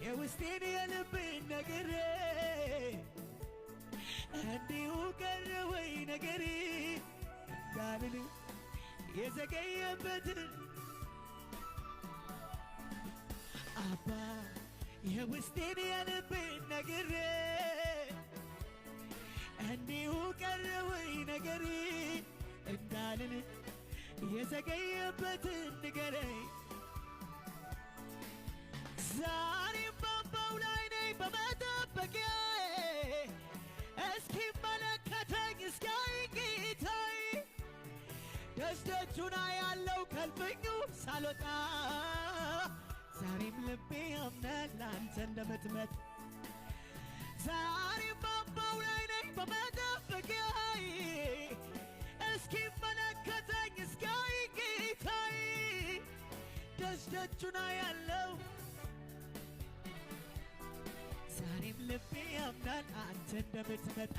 የውስጤን የልቤን ነግሬ እንዲሁ ቀረ ወይ ነገሬ እንዳልን የዘገየበትን አባ የውስጤን የልቤን ነግሬ እንዲሁ ቀረ ወይ ነገሬ እንዳልን የዘገየበትን ንገረኝ ዛሬም በአምባው ላይ ነኝ በመጠበቂያዬ እስኪመለከተኝ እስኪያይ ጌታዬ ደጅደጁን አያለው ከልፍኙ ሳልወጣ ዛሬም ልቤ ያምናል ላንተ እንደምትመጣ ዛሬም በአምባው ላይ ነኝ በመጠበቂያዬ እስኪመለከተኝ እስኪያይ ጌታዬ ደጅደጁን አያለው ዛሬም ልቤ ያምናል አንተ እንደምትመጣ